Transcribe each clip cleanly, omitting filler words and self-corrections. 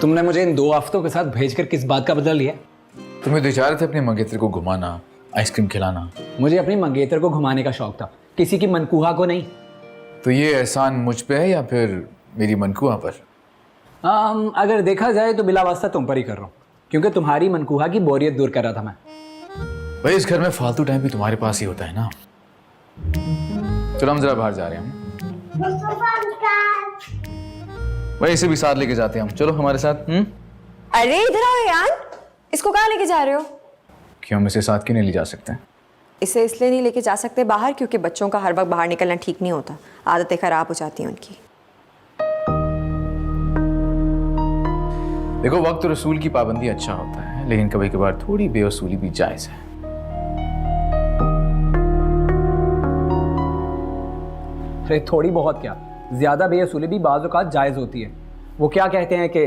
तुमने मुझे इन 2 हफ्तों के साथ भेजकर किस बात का बदला लिया? तुम्हें तो चाह रहे थे अपने मंगेतर को घुमाना, आइसक्रीम खिलाना। मुझे अपनी मंगेतर को घुमाने का शौक था, किसी की मनकूहा को नहीं। तो ये एहसान मुझ पे है या फिर मेरी मनकूहा पर? अगर देखा जाए तो बिला वास्ता तुम पर ही कर रहा हूँ, क्योंकि तुम्हारी मनकूहा की बोरियत दूर कर रहा था मैं। भाई इस घर में फालतू टाइम भी तुम्हारे पास ही होता है ना। चलो हम जरा बाहर जा रहे हैं। भाई इसे भी साथ लेके जाते हैं हम, चलो हमारे साथ। अरे इधर आओ यार, इसको कहाँ लेके जा रहे हो? क्यों, हम इसे साथ क्यों नहीं ले जा सकते? इसे इसलिए नहीं लेके जा सकते बाहर क्योंकि बच्चों का हर वक्त बाहर निकलना ठीक नहीं होता, आदतें खराब हो जाती हैं उनकी। देखो वक्त रसूल की पाबंदी अच्छा होता है, लेकिन कभी कभार थोड़ी बेवसूली भी जायज है। अरे थोड़ी बहुत क्या, ज्यादा बेअसूली भी बाज़ औक़ात जायज़ होती है। वो क्या कहते हैं कि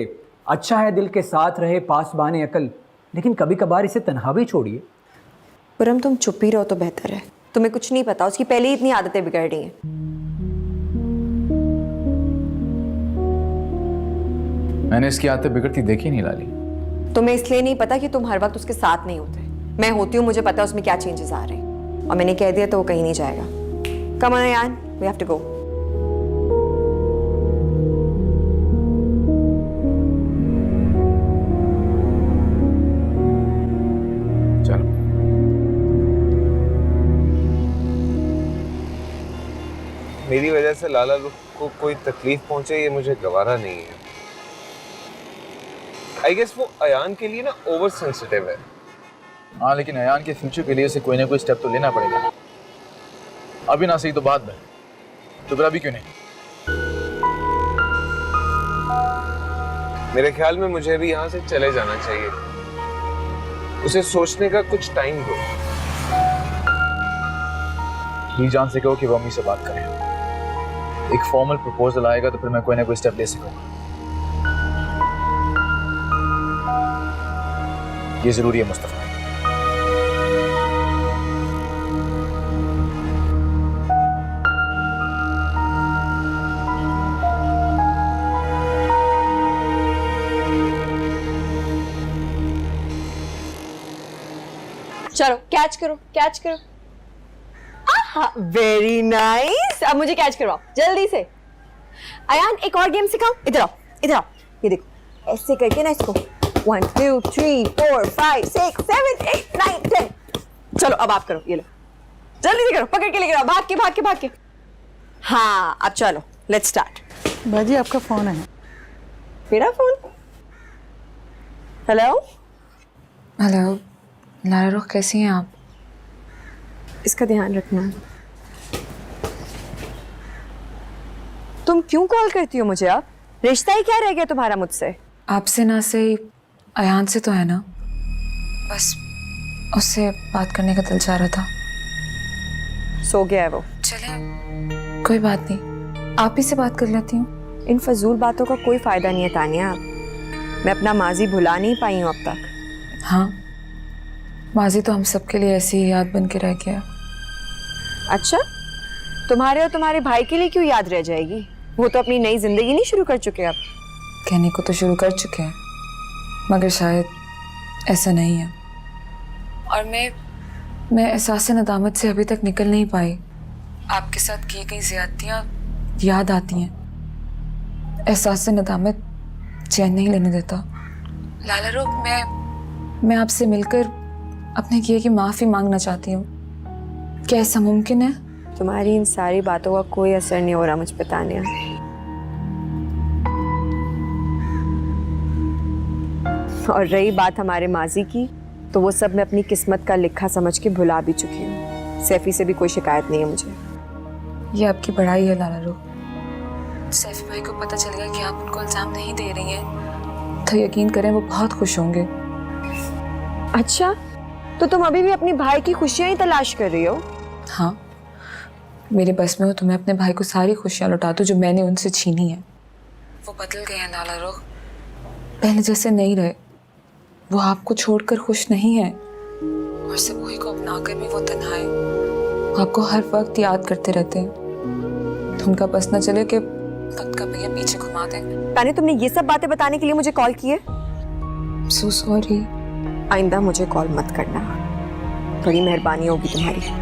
अच्छा है दिल के साथ रहे पासबाने अकल, लेकिन कभी कभार इसे तन्हा भी छोड़िए। पुरम तुम चुप ही रहो तो बेहतर है, तुम्हें कुछ नहीं पता, उसकी पहले ही इतनी आदतें बिगड़ रही हैं। मैंने इसकी आदतें बिगड़ती देखी नहीं लाली। तुम्हें इसलिए नहीं पता कि तुम हर वक्त उसके साथ नहीं होते। मैं होती हूँ, मुझे पता है उसमें क्या चेंजेस आ रहे हैं, और मैंने कह दिया तो वो कहीं नहीं जाएगा। कम ऑन यान, वी हैव टू गो। चलो। मेरी वजह से लाला रुख को कोई तकलीफ पहुंचे ये मुझे गवारा नहीं है। आई गेस वो अयान के लिए ना ओवर सेंसिटिव है। हाँ लेकिन अयान के फ्यूचर के लिए उसे कोई ना कोई स्टेप तो लेना पड़ेगा ना। अभी ना सही तो बाद में, तो फिर अभी क्यों नहीं? मेरे ख्याल में मुझे भी यहाँ से चले जाना चाहिए, उसे सोचने का कुछ टाइम दो। ही जान से कहो कि वो अम्मी से बात करें, एक फॉर्मल प्रपोजल आएगा तो फिर मैं कोई ना कोई स्टेप ले सकूंगा। ये जरूरी है मुस्तफा। चलो कैच करो, कैच करो। वेरी नाइस, अब मुझे कैच करवाओ जल्दी से। अयान एक और गेम सिखाओ, इधर आओ, इधर आओ, ये देखो ऐसे करके ना इसको 1 2 3 4 5 6 7 8 9 10। चलो अब आप करो, ये लो जल्दी से करो, पकड़ के लेके आओ, भाग के भाग के भाग के। हाँ अब चलो लेट्स स्टार्ट। बाजी आपका फोन है। मेरा फोन? हेलो हेलो लाला रुख, कैसी हैं आप? इसका ध्यान रखना। तुम क्यों कॉल करती हो मुझे? अब रिश्ता ही क्या रह गया तुम्हारा मुझसे? आपसे ना सही अयान से तो है ना, बस उससे बात करने का दिल चाह रहा था। सो गया है वो। चले कोई बात नहीं, आप ही से बात कर लेती हूँ। इन फजूल बातों का कोई फायदा नहीं है तानिया, मैं अपना माजी भुला नहीं पाई हूँ अब तक। हाँ माजी तो हम सबके लिए ऐसी ही याद बन के रह गया। अच्छा, तुम्हारे और तुम्हारे भाई के लिए क्यों याद रह जाएगी? वो तो अपनी नई जिंदगी नहीं शुरू कर चुके अब। कहने को तो शुरू कर चुके हैं, मगर शायद ऐसा नहीं है। और मैं एहसास नदामत से अभी तक निकल नहीं पाई। आपके साथ की गई ज़्यादतियाँ याद आती हैं, एहसास नदामत चैन नहीं लेने देता। लाला रुख, मैं आपसे मिलकर अपने किए की माफ़ी मांगना चाहती हूँ। क्या ऐसा मुमकिन है? तुम्हारी इन सारी बातों का कोई असर नहीं हो रहा मुझ पे तानिया। और रही बात हमारे माजी की, तो वो सब मैं अपनी किस्मत का लिखा समझ के भुला भी चुकी हूँ। सैफी से भी कोई शिकायत नहीं है मुझे। ये आपकी बड़ाई है लाला रुख। सैफी भाई को पता चल गया कि आप उनको इल्जाम नहीं दे रही हैं, तो यकीन करें वो बहुत खुश होंगे। अच्छा, तो तुम अभी भी अपनी भाई की खुशियां ही तलाश कर रही हो? हाँ, मेरे बस में हो तो मैं अपने भाई को सारी खुशियाँ लौटा दूँ जो मैंने उनसे छीनी है। वो बदल गए हैं लाला रुख, पहले जैसे नहीं रहे। वो आपको छोड़कर खुश नहीं है, और सब वही को अपना कर भी वो तन्हाए। वो आपको हर वक्त याद करते रहते हैं। तो उनका बस न चले कि कब कब भैया पीछे घुमा दे। ताने, तुमने ये सब बातें बताने के लिए मुझे कॉल की है? So sorry. आइंदा मुझे कॉल मत करना, बड़ी मेहरबानी होगी तुम्हारी।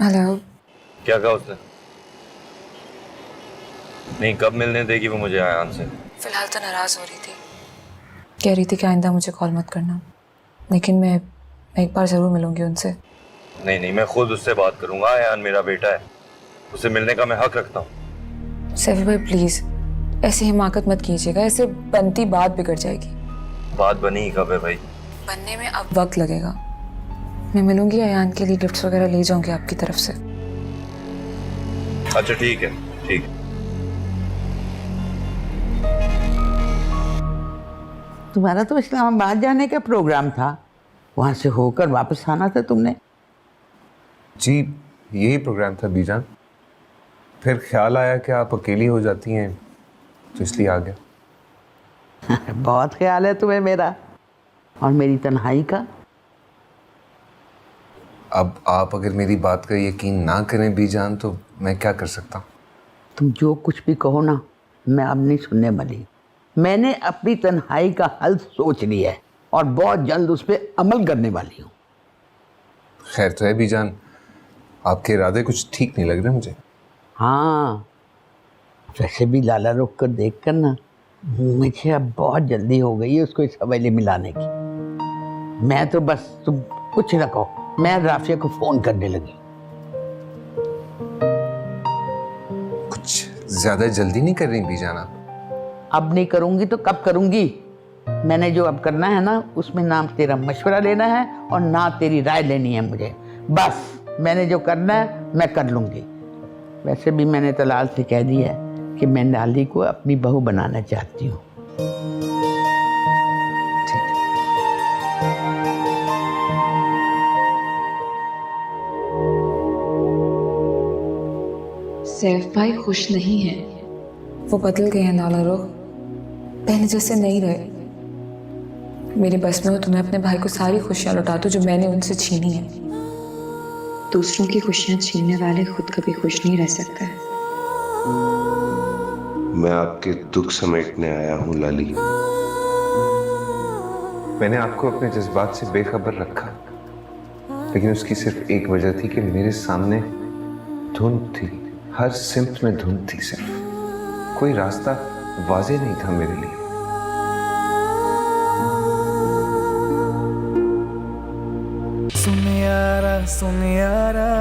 हेलो। क्या कहा उसने? नहीं, कब मिलने देगी वो मुझे आयान से? फिलहाल तो नाराज हो रही थी, कह रही थी कि आइंदा मुझे कॉल मत करना, लेकिन मैं एक बार जरूर मिलूंगी उनसे। नहीं नहीं, मैं खुद उससे बात करूंगा। आयान मेरा बेटा है, उससे मिलने का मैं हक रखता हूँ। सैफी भाई प्लीज ऐसी हिमाकत मत कीजिएगा, ऐसे बनती बात बिगड़ जाएगी। बात बनी ही कब है भाई? बनने में अब वक्त लगेगा। मैं मिलूंगी, आयान के लिए गिफ्ट्स वगैरह ले जाऊंगी आपकी तरफ से। अच्छा ठीक है, ठीक। तुम्हारा तो इस्लामाबाद जाने का प्रोग्राम था, वहाँ से होकर वापस आना था तुमने। जी यही प्रोग्राम था बीजान, फिर ख्याल आया कि आप अकेली हो जाती हैं तो इसलिए आ गया। बहुत ख्याल है तुम्हें मेरा और मेरी तन्हाई का। अब आप अगर मेरी बात का यकीन ना करें बीजान तो मैं क्या कर सकता हूँ? तुम जो कुछ भी कहो ना, मैं अब नहीं सुनने वाली। मैंने अपनी तन्हाई का हल सोच लिया है और बहुत जल्द उस पर अमल करने वाली हूँ। खैर तो है बीजान, आपके इरादे कुछ ठीक नहीं लग रहे मुझे। हाँ, वैसे भी लाला रुख कर देख कर ना मुझे अब बहुत जल्दी हो गई है उसको इस हवेली मिलाने की। मैं तो बस, तुम कुछ ना कहो, मैं राफिया को फोन करने लगी। कुछ ज्यादा जल्दी नहीं कर रही बीजान आप? अब नहीं करूंगी तो कब करूंगी? मैंने जो अब करना है ना, उसमें ना तेरा मशवरा लेना है और ना तेरी राय लेनी है मुझे। बस मैंने जो करना है मैं कर लूंगी। वैसे भी मैंने तलाल से कह दिया है कि मैं नाली को अपनी बहू बनाना चाहती हूँ। सैफ भाई खुश नहीं है, वो बदल गए हैं लाला रुख, पहले जैसे नहीं रहे। मेरे बस में हो तो मैं अपने भाई को सारी खुशियां लौटा दूं जो मैंने उनसे छीनी है। दूसरों की खुशियां छीनने वाले खुद कभी खुश नहीं रह सकते। मैं आपके दुख समेटने आया हूँ लाली। मैंने आपको अपने जज्बात से बेखबर रखा, लेकिन उसकी सिर्फ एक वजह थी कि मेरे सामने धुंध थी, हर सिमत में धुंध थी, सिर्फ कोई रास्ता वाज़ेह नहीं था मेरे लिए। सुन यारा